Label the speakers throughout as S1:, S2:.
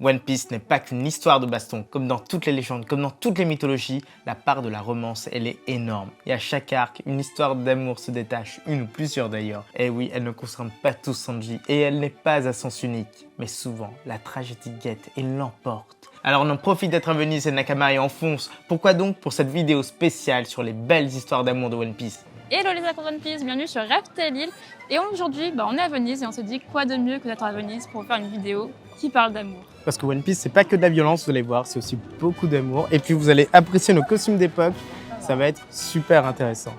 S1: One Piece n'est pas qu'une histoire de baston. Comme dans toutes les légendes, comme dans toutes les mythologies, la part de la romance, elle est énorme. Et à chaque arc, une histoire d'amour se détache, une ou plusieurs d'ailleurs. Et oui, elle ne concerne pas tous Sanji, et elle n'est pas à sens unique. Mais souvent, la tragédie guette et l'emporte. Alors on en profite d'être à Venise et Nakama et on fonce. Pourquoi donc pour cette vidéo spéciale sur les belles histoires d'amour de One Piece?
S2: Hello les amoureux de One Piece, bienvenue sur Rêve-Telle Île. Et aujourd'hui, on est à Venise et on se dit quoi de mieux que d'être à Venise pour faire une vidéo qui parle d'amour.
S1: Parce que One Piece, c'est pas que de la violence, vous allez voir, c'est aussi beaucoup d'amour. Et puis vous allez apprécier nos costumes d'époque, ça va être super intéressant.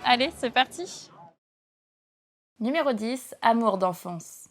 S2: Allez, c'est parti. Numéro 10, amour d'enfance.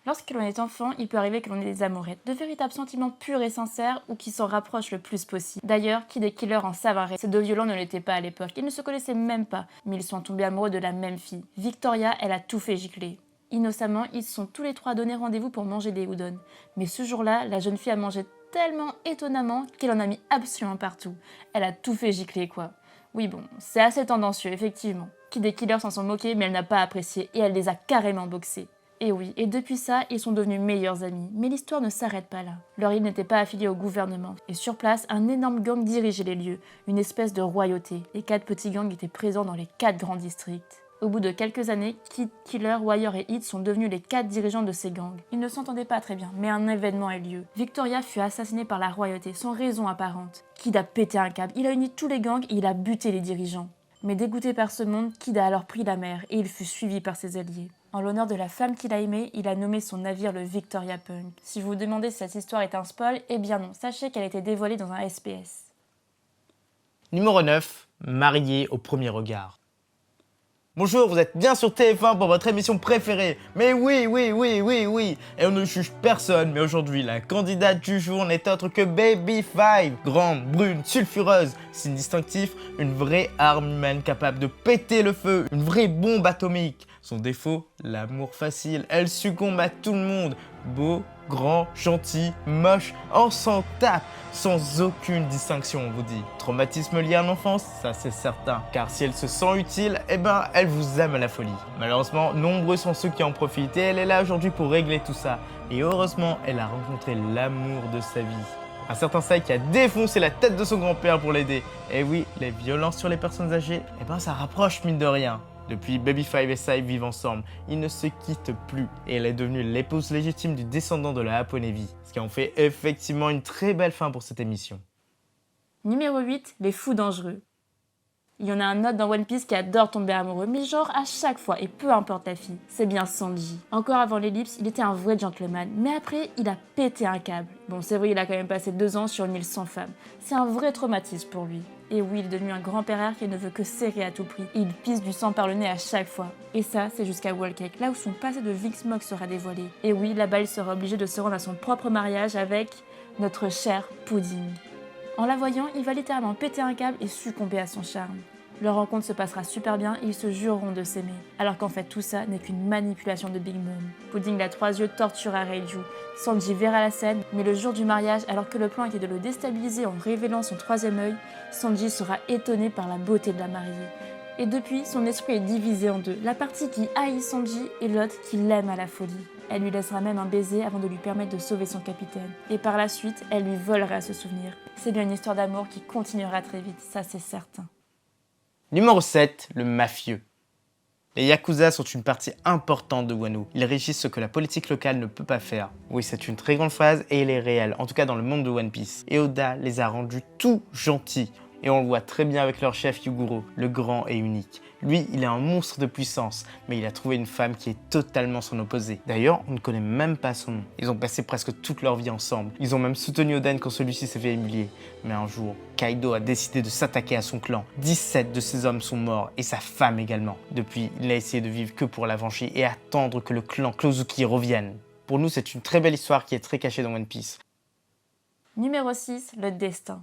S2: Lorsque l'on est enfant, il peut arriver que l'on ait des amourettes, de véritables sentiments purs et sincères ou qui s'en rapprochent le plus possible. D'ailleurs, qui des killers en savent arrêter. Ces deux violents ne l'étaient pas à l'époque, ils ne se connaissaient même pas, mais ils sont tombés amoureux de la même fille. Victoria, elle a tout fait gicler. Innocemment, ils se sont tous les trois donné rendez-vous pour manger des udon. Mais ce jour-là, la jeune fille a mangé tellement étonnamment qu'elle en a mis absolument partout. Elle a tout fait gicler quoi. Oui bon, c'est assez tendancieux effectivement. Qui des killers s'en sont moqués mais elle n'a pas apprécié et elle les a carrément boxés. Et oui, et depuis ça, ils sont devenus meilleurs amis. Mais l'histoire ne s'arrête pas là. Leur île n'était pas affiliée au gouvernement. Et sur place, un énorme gang dirigeait les lieux, une espèce de royauté. Les 4 petits gangs étaient présents dans les 4 grands districts. Au bout de quelques années, Kid, Killer, Warrior et Hit sont devenus les 4 dirigeants de ces gangs. Ils ne s'entendaient pas très bien, mais un événement a eu lieu. Victoria fut assassinée par la royauté, sans raison apparente. Kid a pété un câble, il a uni tous les gangs et il a buté les dirigeants. Mais dégoûté par ce monde, Kid a alors pris la mer et il fut suivi par ses alliés. En l'honneur de la femme qu'il a aimée, il a nommé son navire le Victoria Punk. Si vous vous demandez si cette histoire est un spoil, eh bien non, sachez qu'elle a été dévoilée dans un SPS.
S1: Numéro 9, marié au premier regard. Bonjour, vous êtes bien sur TF1 pour votre émission préférée. Mais oui. Et on ne juge personne, mais aujourd'hui, la candidate du jour n'est autre que Baby 5. Grande, brune, sulfureuse, signe distinctif, une vraie arme humaine capable de péter le feu, une vraie bombe atomique. Son défaut, l'amour facile. Elle succombe à tout le monde. Beau, grand, gentil, moche, on s'en tape, sans aucune distinction on vous dit. Traumatisme lié à l'enfance, ça c'est certain, car si elle se sent utile, eh ben elle vous aime à la folie. Malheureusement, nombreux sont ceux qui en profitent et elle est là aujourd'hui pour régler tout ça. Et heureusement, elle a rencontré l'amour de sa vie. Un certain Sai qui a défoncé la tête de son grand-père pour l'aider. Et oui, les violences sur les personnes âgées, eh ben ça rapproche mine de rien. Depuis, Baby 5 et Sai vivent ensemble, ils ne se quittent plus et elle est devenue l'épouse légitime du descendant de la Hapo Nevi, ce qui en fait effectivement une très belle fin pour cette émission.
S2: Numéro 8, les fous dangereux. Il y en a un autre dans One Piece qui adore tomber amoureux, mais genre à chaque fois, et peu importe la fille, c'est bien Sanji. Encore avant l'ellipse, il était un vrai gentleman, mais après, il a pété un câble. Bon, c'est vrai, il a quand même passé 2 ans sur une île sans femme. C'est un vrai traumatisme pour lui. Et oui, il est devenu un grand-père qui ne veut que serrer à tout prix. Et il pisse du sang par le nez à chaque fois. Et ça, c'est jusqu'à Whole Cake, là où son passé de Vic-Smog sera dévoilé. Et oui, là-bas, il sera obligé de se rendre à son propre mariage avec notre cher Pudding. En la voyant, il va littéralement péter un câble et succomber à son charme. Leur rencontre se passera super bien et ils se jureront de s'aimer. Alors qu'en fait tout ça n'est qu'une manipulation de Big Mom. Pudding la 3 yeux torturera Reiju. Sanji verra la scène, mais le jour du mariage, alors que le plan était de le déstabiliser en révélant son 3e œil, Sanji sera étonné par la beauté de la mariée. Et depuis, son esprit est divisé en deux. La partie qui haït Sanji et l'autre qui l'aime à la folie. Elle lui laissera même un baiser avant de lui permettre de sauver son capitaine. Et par la suite, elle lui volera ce souvenir. C'est bien une histoire d'amour qui continuera très vite, ça c'est certain.
S1: Numéro 7, le mafieux. Les Yakuza sont une partie importante de Wano. Ils régissent ce que la politique locale ne peut pas faire. Oui, c'est une très grande phrase et elle est réelle, en tout cas dans le monde de One Piece. Et Oda les a rendus tout gentils. Et on le voit très bien avec leur chef Yugoro, le grand et unique. Lui, il est un monstre de puissance, mais il a trouvé une femme qui est totalement son opposé. D'ailleurs, on ne connaît même pas son nom. Ils ont passé presque toute leur vie ensemble. Ils ont même soutenu Oden quand celui-ci s'est fait humilier. Mais un jour, Kaido a décidé de s'attaquer à son clan. 17 de ses hommes sont morts, et sa femme également. Depuis, il a essayé de vivre que pour la venger et attendre que le clan Klozuki revienne. Pour nous, c'est une très belle histoire qui est très cachée dans One Piece.
S2: Numéro 6, le destin.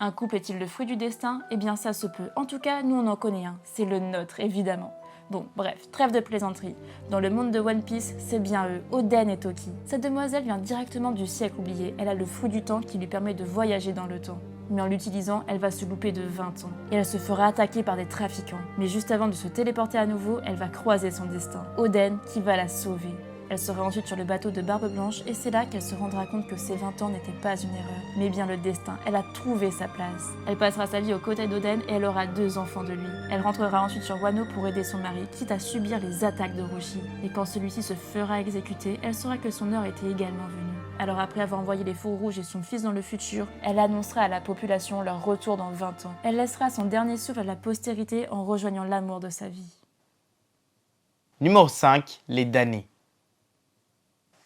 S2: Un couple est-il le fruit du destin? Eh bien ça se peut. En tout cas, nous on en connaît un. C'est le nôtre, évidemment. Bon, bref, trêve de plaisanterie. Dans le monde de One Piece, c'est bien eux, Oden et Toki. Cette demoiselle vient directement du siècle oublié. Elle a le fruit du temps qui lui permet de voyager dans le temps. Mais en l'utilisant, elle va se louper de 20 ans. Et elle se fera attaquer par des trafiquants. Mais juste avant de se téléporter à nouveau, elle va croiser son destin. Oden qui va la sauver. Elle sera ensuite sur le bateau de Barbe Blanche et c'est là qu'elle se rendra compte que ses 20 ans n'étaient pas une erreur, mais bien le destin. Elle a trouvé sa place. Elle passera sa vie aux côtés d'Oden et elle aura 2 enfants de lui. Elle rentrera ensuite sur Wano pour aider son mari, quitte à subir les attaques de Roshi. Et quand celui-ci se fera exécuter, elle saura que son heure était également venue. Alors après avoir envoyé les Fous Rouges et son fils dans le futur, elle annoncera à la population leur retour dans 20 ans. Elle laissera son dernier souffle à la postérité en rejoignant l'amour de sa vie.
S1: Numéro 5, les damnés.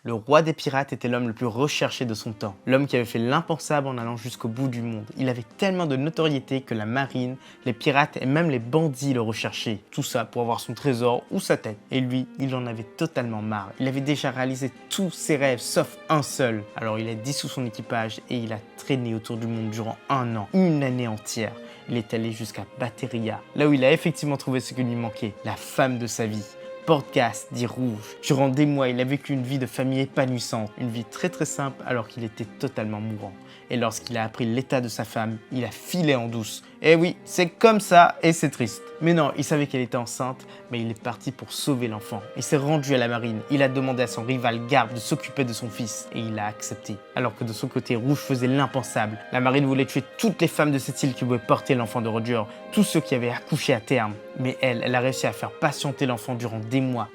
S1: Le roi des pirates était l'homme le plus recherché de son temps. L'homme qui avait fait l'impensable en allant jusqu'au bout du monde. Il avait tellement de notoriété que la marine, les pirates et même les bandits le recherchaient. Tout ça pour avoir son trésor ou sa tête. Et lui, il en avait totalement marre. Il avait déjà réalisé tous ses rêves sauf un seul. Alors il a dissous son équipage et il a traîné autour du monde durant 1 an, une année entière. Il est allé jusqu'à Bateria, là où il a effectivement trouvé ce qui lui manquait, la femme de sa vie. Portgas, dit Rouge. Durant des mois, il a vécu une vie de famille épanouissante, une vie très simple alors qu'il était totalement mourant. Et lorsqu'il a appris l'état de sa femme, il a filé en douce. Et oui, c'est comme ça et c'est triste. Mais non, il savait qu'elle était enceinte, mais il est parti pour sauver l'enfant. Il s'est rendu à la marine, il a demandé à son rival Garp de s'occuper de son fils, et il a accepté. Alors que de son côté, Rouge faisait l'impensable. La marine voulait tuer toutes les femmes de cette île qui pouvaient porter l'enfant de Roger, tous ceux qui avaient accouché à terme. Mais elle a réussi à faire patienter l'enfant durant des mois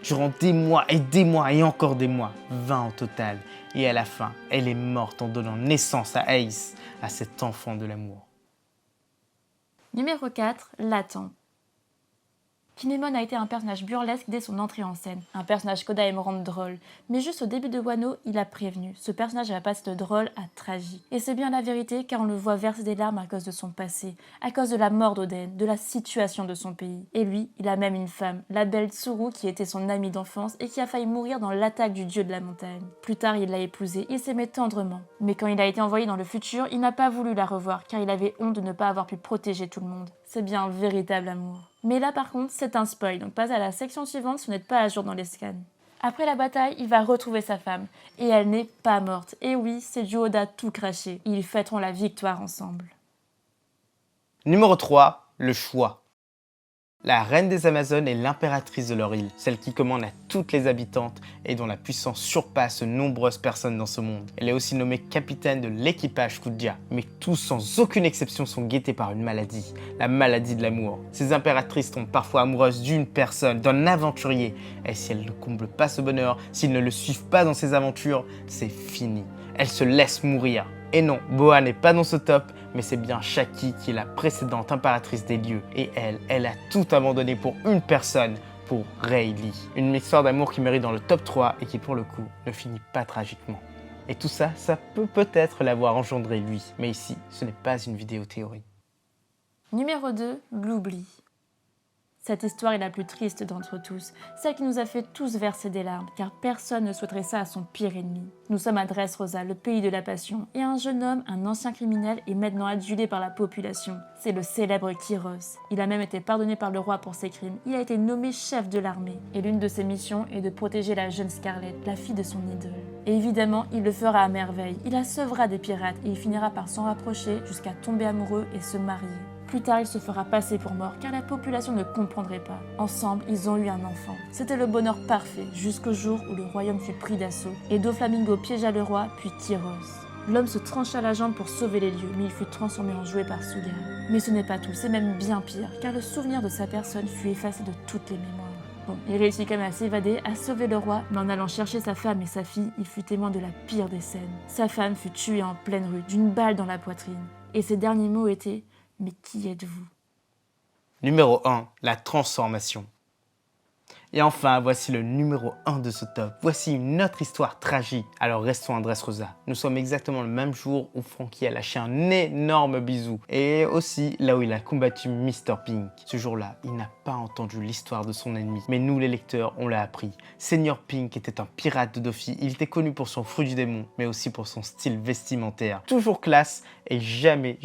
S1: et encore des mois, 20 en total. Et à la fin, elle est morte en donnant naissance à Ace, à cet enfant de l'amour.
S2: Numéro 4, Latent. Kinemon a été un personnage burlesque dès son entrée en scène, un personnage qu'Oda aime rendre drôle, mais juste au début de Wano, il a prévenu, ce personnage va passer de drôle à tragique. Et c'est bien la vérité car on le voit verser des larmes à cause de son passé, à cause de la mort d'Oden, de la situation de son pays. Et lui, il a même une femme, la belle Tsuru qui était son amie d'enfance et qui a failli mourir dans l'attaque du dieu de la montagne. Plus tard, il l'a épousée, il s'aimait tendrement. Mais quand il a été envoyé dans le futur, il n'a pas voulu la revoir car il avait honte de ne pas avoir pu protéger tout le monde. C'est bien un véritable amour. Mais là par contre, c'est un spoil, donc passez à la section suivante si vous n'êtes pas à jour dans les scans. Après la bataille, il va retrouver sa femme, et elle n'est pas morte. Et oui, c'est du Oda tout craché. Ils fêteront la victoire ensemble.
S1: Numéro 3, le choix. La reine des Amazones est l'impératrice de leur île, celle qui commande à toutes les habitantes et dont la puissance surpasse de nombreuses personnes dans ce monde. Elle est aussi nommée capitaine de l'équipage Kuja, mais tous sans aucune exception sont guettés par une maladie, la maladie de l'amour. Ces impératrices tombent parfois amoureuses d'une personne, d'un aventurier, et si elles ne comblent pas ce bonheur, s'ils ne le suivent pas dans ses aventures, c'est fini. Elles se laissent mourir. Et non, Boa n'est pas dans ce top, mais c'est bien Shaki qui est la précédente impératrice des lieux. Et elle a tout abandonné pour une personne, pour Rayleigh. Une histoire d'amour qui mérite dans le top 3 et qui pour le coup ne finit pas tragiquement. Et tout ça, ça peut peut-être l'avoir engendré lui. Mais ici, ce n'est pas une vidéo théorie.
S2: Numéro 2, l'oubli. Cette histoire est la plus triste d'entre tous, celle qui nous a fait tous verser des larmes, car personne ne souhaiterait ça à son pire ennemi. Nous sommes à Dressrosa, le pays de la passion, et un jeune homme, un ancien criminel, est maintenant adulé par la population. C'est le célèbre Kyros. Il a même été pardonné par le roi pour ses crimes. Il a été nommé chef de l'armée. Et l'une de ses missions est de protéger la jeune Scarlett, la fille de son idole. Et évidemment, il le fera à merveille. Il la sauvera des pirates et il finira par s'en rapprocher jusqu'à tomber amoureux et se marier. Plus tard, il se fera passer pour mort car la population ne comprendrait pas. Ensemble, ils ont eu un enfant. C'était le bonheur parfait jusqu'au jour où le royaume fut pris d'assaut et Doflamingo piégea le roi puis Tyros. L'homme se trancha la jambe pour sauver les lieux, mais il fut transformé en jouet par Suga. Mais ce n'est pas tout, c'est même bien pire, car le souvenir de sa personne fut effacé de toutes les mémoires. Bon, il réussit quand même à s'évader, à sauver le roi, mais en allant chercher sa femme et sa fille, il fut témoin de la pire des scènes. Sa femme fut tuée en pleine rue, d'une balle dans la poitrine. Et ses derniers mots étaient « Mais qui êtes-vous »
S1: Numéro 1, la transformation. Et enfin, voici le numéro 1 de ce top. Voici une autre histoire tragique. Alors restons à Dressrosa. Nous sommes exactement le même jour où Franky a lâché un énorme bisou. Et aussi là où il a combattu Mr. Pink. Ce jour-là, il n'a pas entendu l'histoire de son ennemi. Mais nous, les lecteurs, on l'a appris. Seigneur Pink était un pirate de Dofi. Il était connu pour son fruit du démon, mais aussi pour son style vestimentaire. Toujours classe et jamais,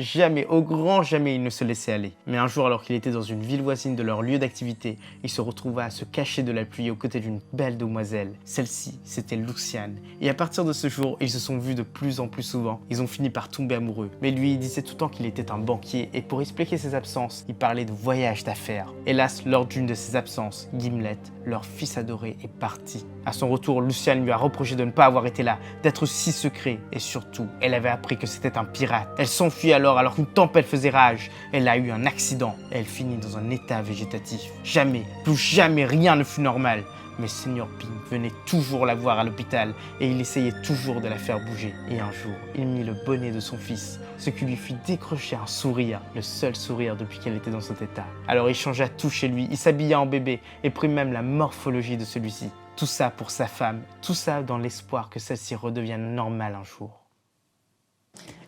S1: au grand jamais, il ne se laissait aller. Mais un jour, alors qu'il était dans une ville voisine de leur lieu d'activité, il se retrouva à se cacher marcher de la pluie aux côtés d'une belle demoiselle. Celle-ci, c'était Luciane. Et à partir de ce jour, ils se sont vus de plus en plus souvent. Ils ont fini par tomber amoureux. Mais lui, il disait tout le temps qu'il était un banquier et pour expliquer ses absences, il parlait de voyage d'affaires. Hélas, lors d'une de ses absences, Gimlet, leur fils adoré, est parti. À son retour, Luciane lui a reproché de ne pas avoir été là, d'être si secret et surtout, elle avait appris que c'était un pirate. Elle s'enfuit alors qu'une tempête faisait rage. Elle a eu un accident et elle finit dans un état végétatif. Jamais, plus jamais rien ne fut normal. Mais Senior Pink venait toujours la voir à l'hôpital et il essayait toujours de la faire bouger. Et un jour, il mit le bonnet de son fils, ce qui lui fit décrocher un sourire, le seul sourire depuis qu'elle était dans cet état. Alors il changea tout chez lui, il s'habilla en bébé et prit même la morphologie de celui-ci. Tout ça pour sa femme, tout ça dans l'espoir que celle-ci redevienne normale un jour.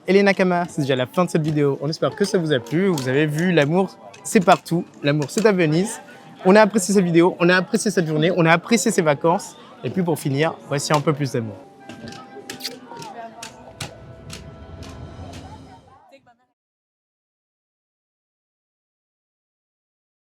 S1: Et les Nakamas, c'est déjà la fin de cette vidéo. On espère que ça vous a plu. Vous avez vu, l'amour, c'est partout. L'amour, c'est à Venise. On a apprécié cette vidéo, on a apprécié cette journée, on a apprécié ces vacances. Et puis pour finir, voici un peu plus d'amour.